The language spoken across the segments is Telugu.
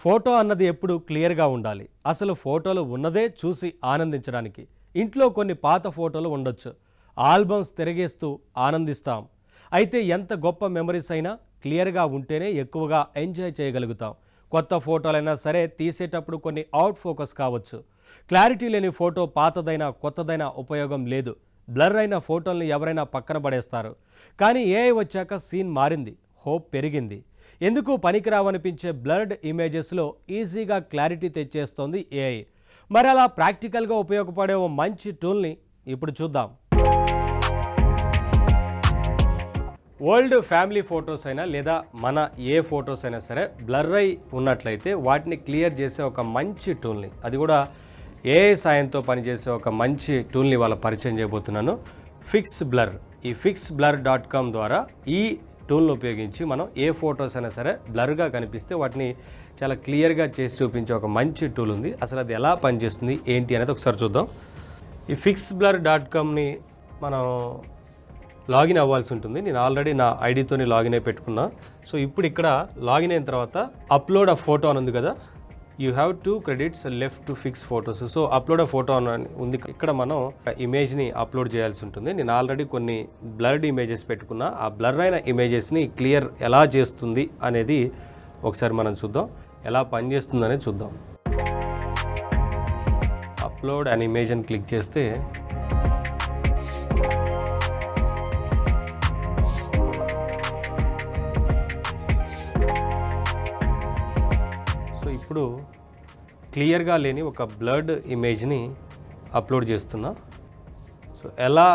ఫోటో అన్నది ఎప్పుడు క్లియర్గా ఉండాలి. అసలు ఫోటోలు ఉన్నదే చూసి ఆనందించడానికి. ఇంట్లో కొన్ని పాత ఫోటోలు ఉండొచ్చు, ఆల్బమ్స్ తిరిగేస్తూ ఆనందిస్తాం. అయితే ఎంత గొప్ప మెమరీస్ అయినా క్లియర్గా ఉంటేనే ఎక్కువగా ఎంజాయ్ చేయగలుగుతాం. కొత్త ఫోటోలైనా సరే తీసేటప్పుడు కొన్ని అవుట్ ఫోకస్ కావచ్చు. క్లారిటీ లేని ఫోటో పాతదైనా కొత్తదైనా ఉపయోగం లేదు. బ్లర్ అయిన ఫోటోల్ని ఎవరైనా పక్కన పడేస్తారు. కానీ ఏఐ వచ్చాక సీన్ మారింది, హోప్ పెరిగింది. ఎందుకు పనికిరావనిపించే బ్లర్డ్ ఇమేజెస్లో ఈజీగా క్లారిటీ తెచ్చేస్తోంది ఏఐ. మరి అలా ప్రాక్టికల్గా ఉపయోగపడే ఓ మంచి టూల్ని ఇప్పుడు చూద్దాం. ఓల్డ్ ఫ్యామిలీ ఫొటోస్ అయినా లేదా మన ఏ ఫొటోస్ అయినా సరే బ్లర్ అయి ఉన్నట్లయితే వాటిని క్లియర్ చేసే ఒక మంచి టూల్ని, అది కూడా ఏఐ సాయంతో పనిచేసే ఒక మంచి టూల్ని వాళ్ళ పరిచయం చేయబోతున్నాను. Fix blur. ఈ fixblur.com ద్వారా ఈ టూల్ను ఉపయోగించి మనం ఏ ఫొటోస్ అయినా సరే బ్లర్గా కనిపిస్తే వాటిని చాలా క్లియర్గా చేసి చూపించే ఒక మంచి టూల్ ఉంది. అసలు అది ఎలా పనిచేస్తుంది ఏంటి అనేది ఒకసారి చూద్దాం. ఈ fixblur.comని మనం లాగిన్ అవ్వాల్సి ఉంటుంది. నేను ఆల్రెడీ నా ఐడితోని లాగిన్ అయి పెట్టుకున్నా. సో ఇప్పుడు ఇక్కడ లాగిన్ అయిన తర్వాత అప్లోడ్ అ ఫోటో అని ఉంది కదా, you have 2 credits left to fix photos. So upload a photo అని ఉంది. ఇక్కడ మనం ఇమేజ్ని అప్లోడ్ చేయాల్సి ఉంటుంది. నేను ఆల్రెడీ కొన్ని బ్లర్డ్ ఇమేజెస్ పెట్టుకున్నా. ఆ బ్లర్ అయిన ఇమేజెస్ని క్లియర్ ఎలా చేస్తుంది అనేది ఒకసారి మనం చూద్దాం. ఎలా పనిచేస్తుంది అనేది చూద్దాం. అప్లోడ్ అన్ ఇమేజ్ అని క్లిక్ చేస్తే ఇప్పుడు క్లియర్గా లేని ఒక బ్లర్డ్ ఇమేజ్ని అప్లోడ్ చేస్తున్నా. సో ఎలా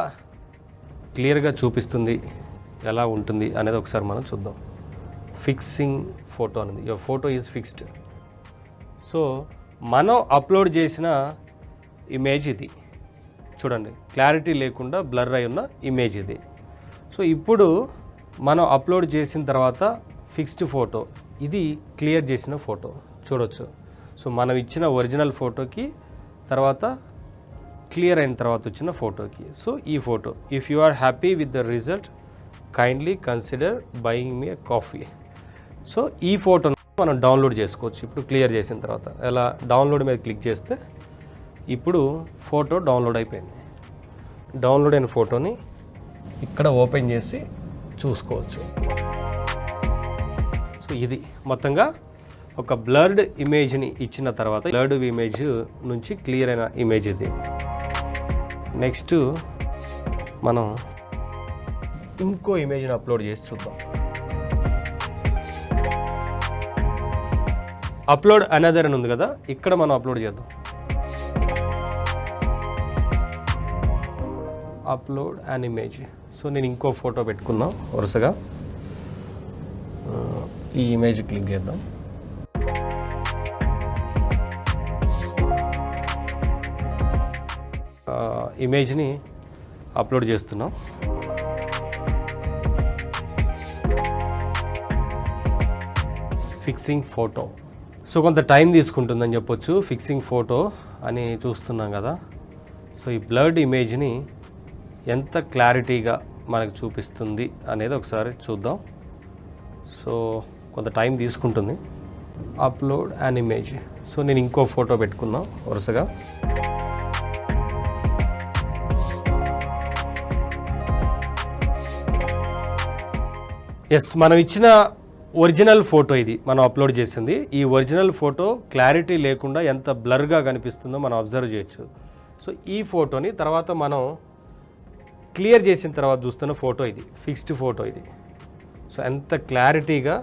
క్లియర్గా చూపిస్తుంది, ఎలా ఉంటుంది అనేది ఒకసారి మనం చూద్దాం. ఫిక్సింగ్ ఫోటో అనేది, your photo is fixed. So మనం అప్లోడ్ చేసిన ఇమేజ్ ఇది చూడండి, క్లారిటీ లేకుండా బ్లర్ అయి ఉన్న ఇమేజ్ ఇది. సో ఇప్పుడు మనం అప్లోడ్ చేసిన తర్వాత ఫిక్స్డ్ ఫోటో, ఇది క్లియర్ చేసిన ఫోటో చూడొచ్చు. సో మనం ఇచ్చిన ఒరిజినల్ ఫోటోకి తర్వాత క్లియర్ అయిన తర్వాత వచ్చిన ఫోటోకి. సో ఈ photo, if you are happy with the result kindly consider buying me a coffee. So ఈ ఫోటోను మనం డౌన్లోడ్ చేసుకోవచ్చు. ఇప్పుడు క్లియర్ చేసిన తర్వాత ఎలా డౌన్లోడ్ మీద క్లిక్ చేస్తే ఇప్పుడు ఫోటో డౌన్లోడ్ అయిపోయింది. డౌన్లోడ్ అయిన ఫోటోని ఇక్కడ ఓపెన్ చేసి చూసుకోవచ్చు. సో ఇది మొత్తంగా ఒక బ్లర్డ్ ఇమేజ్ని ఇచ్చిన తర్వాత బ్లర్డ్ ఇమేజ్ నుంచి క్లియర్ అయిన ఇమేజ్ ఇది. నెక్స్ట్ మనం ఇంకో ఇమేజ్ని అప్లోడ్ చేసి చూద్దాం. అప్లోడ్ అనదర్ అని ఉంది కదా, ఇక్కడ మనం అప్లోడ్ చేద్దాం. Upload an image. సో నేను ఇంకో ఫోటో పెట్టుకున్నా వరుసగా. ఈ ఇమేజ్ క్లిక్ చేద్దాం. ఇమేజ్ని అప్లోడ్ చేస్తున్నాం. Fixing photo. సో కొంత టైం తీసుకుంటుందని చెప్పొచ్చు. ఫిక్సింగ్ ఫోటో అని చూస్తున్నాం కదా. సో ఈ బ్లర్డ్ ఇమేజ్ని ఎంత క్లారిటీగా మనకు చూపిస్తుంది అనేది ఒకసారి చూద్దాం. సో కొంత టైం తీసుకుంటుంది. Upload an image. సో నేను ఇంకో ఫోటో పెట్టుకున్నా వరుసగా. ఎస్, మనం ఇచ్చిన ఒరిజినల్ ఫోటో ఇది మనం అప్లోడ్ చేసింది. ఈ ఒరిజినల్ ఫోటో క్లారిటీ లేకుండా ఎంత బ్లర్గా కనిపిస్తుందో మనం అబ్జర్వ్ చేయొచ్చు. సో ఈ ఫోటోని తర్వాత మనం క్లియర్ చేసిన తర్వాత చూస్తున్న ఫోటో ఇది, ఫిక్స్డ్ ఫోటో ఇది. సో ఎంత క్లారిటీగా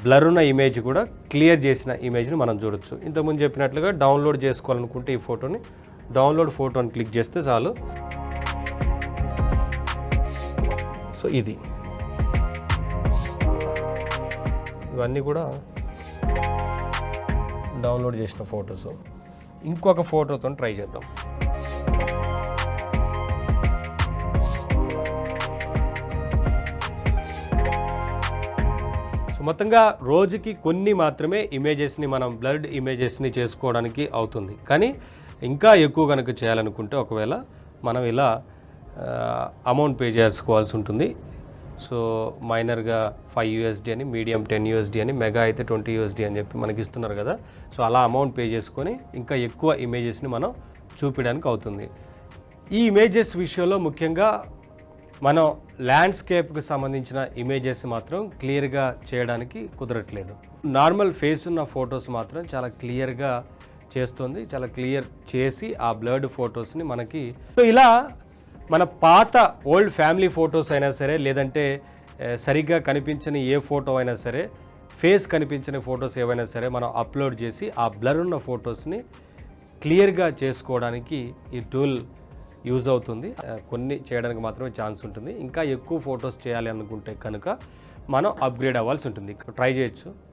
బ్లర్ ఉన్న ఇమేజ్ కూడా క్లియర్ చేసిన ఇమేజ్ని మనం చూడొచ్చు. ఇంతకుముందు చెప్పినట్లుగా డౌన్లోడ్ చేసుకోవాలనుకుంటే ఈ ఫోటోని డౌన్లోడ్ ఫోటోని క్లిక్ చేస్తే చాలు. సో ఇది ఇవన్నీ కూడా డౌన్లోడ్ చేసిన ఫొటోస్. ఇంకొక ఫోటోతో ట్రై చేద్దాం. సో మొత్తంగా రోజుకి కొన్ని మాత్రమే ఇమేజెస్ని మనం బ్లర్డ్ ఇమేజెస్ని చేసుకోవడానికి అవుతుంది. కానీ ఇంకా ఎక్కువ కనుక చేయాలనుకుంటే ఒకవేళ మనం ఇలా అమౌంట్ పే చేసుకోవాల్సి ఉంటుంది. సో మైనర్గా 5 USD అని, మీడియం 10 USD అని, మెగా అయితే 20 USD అని చెప్పి మనకి ఇస్తున్నారు కదా. సో అలా అమౌంట్ పే చేసుకొని ఇంకా ఎక్కువ ఇమేజెస్ని మనం చూపించడానికి అవుతుంది. ఈ ఇమేజెస్ విషయంలో ముఖ్యంగా మనం ల్యాండ్స్కేప్కి సంబంధించిన ఇమేజెస్ మాత్రం క్లియర్గా చేయడానికి కుదరట్లేదు. నార్మల్ ఫేస్ ఉన్న ఫొటోస్ మాత్రం చాలా క్లియర్గా చేస్తుంది, చాలా క్లియర్ చేసి ఆ బ్లర్డ్ ఫొటోస్ని మనకి. సో ఇలా మన పాత ఓల్డ్ ఫ్యామిలీ ఫొటోస్ అయినా సరే, లేదంటే సరిగ్గా కనిపించని ఏ ఫోటో అయినా సరే, ఫేస్ కనిపించని ఫొటోస్ ఏవైనా సరే మనం అప్లోడ్ చేసి ఆ బ్లర్ ఉన్న ఫొటోస్ని క్లియర్గా చేసుకోవడానికి ఈ టూల్ యూజ్ అవుతుంది. కొన్ని చేయడానికి మాత్రమే ఛాన్స్ ఉంటుంది. ఇంకా ఎక్కువ ఫొటోస్ చేయాలి అనుకుంటే కనుక మనం అప్గ్రేడ్ అవ్వాల్సి ఉంటుంది. ట్రై చేయొచ్చు.